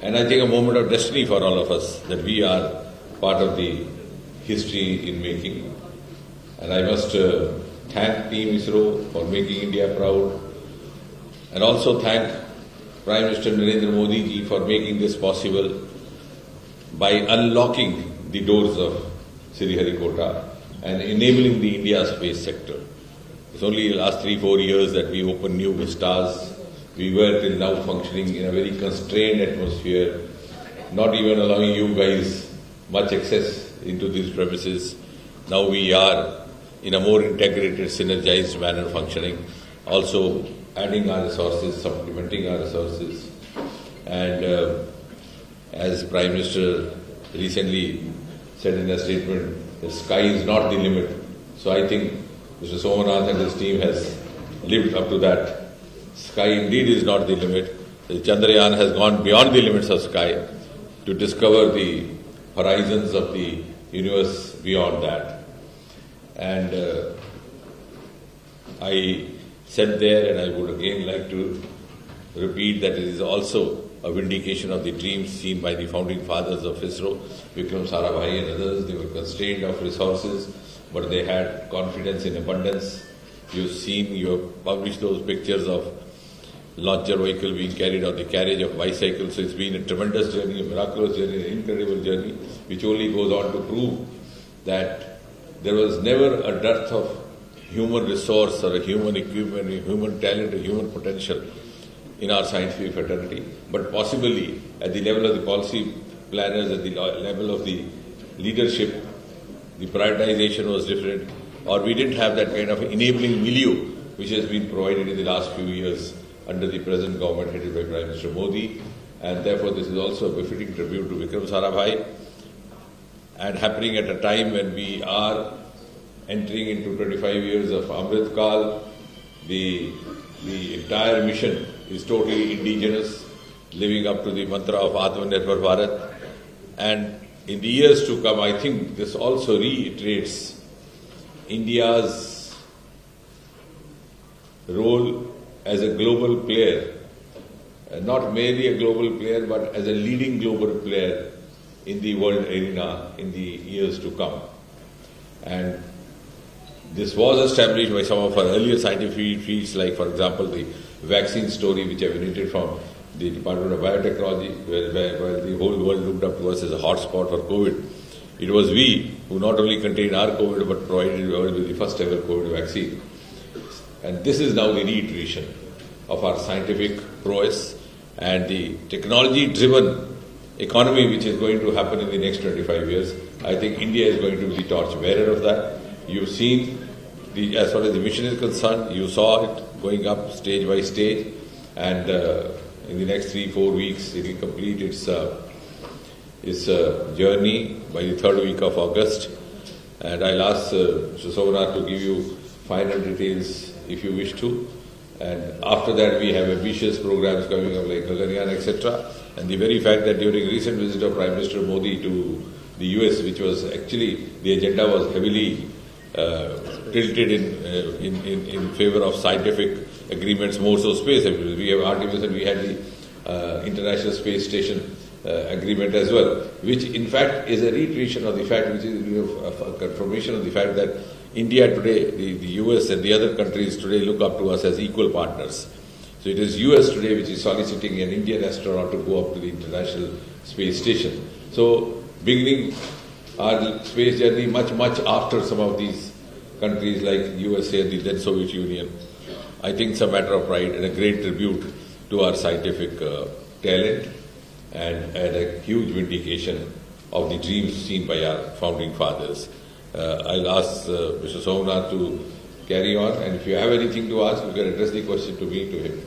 And I think a moment of destiny for all of us that we are part of the history in making. And I must thank Team ISRO for making India proud, and also thank Prime Minister Narendra Modi ji for making this possible by unlocking the doors of Sriharikota and enabling the India space sector. It's only the last 3-4 years that we opened new vistas. We were till now functioning in a very constrained atmosphere, not even allowing you guys much access into these premises. Now we are in a more integrated, synergized manner functioning, also adding our resources, supplementing our resources. And as Prime Minister recently said in a statement, the sky is not the limit. So I think Mr. Somanath and his team has lived up to that. Sky indeed is not the limit. The Chandrayaan has gone beyond the limits of sky to discover the horizons of the universe beyond that. And I said there, and I would again like to repeat that it is also a vindication of the dreams seen by the founding fathers of ISRO, Vikram Sarabhai and others. They were constrained of resources, but they had confidence in abundance. You've seen, you have published those pictures of launcher vehicle being carried on the carriage of bicycles. So it's been a tremendous journey, a miraculous journey, an incredible journey, which only goes on to prove that there was never a dearth of human resource or a human equipment, a human talent, a human potential in our scientific fraternity. But possibly at the level of the policy planners, at the level of the leadership, the prioritization was different, or we didn't have that kind of enabling milieu which has been provided in the last few years under the present government headed by Prime Minister Modi. And therefore this is also a befitting tribute to Vikram Sarabhai, and happening at a time when we are entering into 25 years of Amrit Kal. The entire mission is totally indigenous, living up to the mantra of Atmanirbhar Bharat. And in the years to come, I think this also reiterates India's role as a global player, not merely a global player, but as a leading global player in the world arena in the years to come. And this was established by some of our earlier scientific fields, like, for example, the vaccine story, which originated from the Department of Biotechnology, where the whole world looked up to us as a hotspot for COVID. It was we who not only contained our COVID, but provided the world with the first ever COVID vaccine. And this is now the reiteration of our scientific prowess and the technology-driven economy which is going to happen in the next 25 years. I think India is going to be the torch-bearer of that. You've seen, as far as the mission is concerned, you saw it going up stage by stage, and in the next 3-4 weeks it will complete its journey by the 3rd week of August. And I'll ask Mr. Somanath to give you final details if you wish to. And after that we have ambitious programs coming up like Gaganyaan, etc. And the very fact that during recent visit of Prime Minister Modi to the US, which was actually, the agenda was heavily tilted in favor of scientific agreements, more so space. We have Artemis and we had the International Space Station agreement as well, which in fact is a reiteration of the fact, which is a confirmation of the fact that India today, the US and the other countries today look up to us as equal partners. So it is US today which is soliciting an Indian astronaut to go up to the International Space Station. So beginning our space journey much after some of these countries like USA and the then Soviet Union. I think it's a matter of pride and a great tribute to our scientific talent and a huge vindication of the dreams seen by our founding fathers. I'll ask Mr. Somanath to carry on, and if you have anything to ask, you can address the question to me, to him.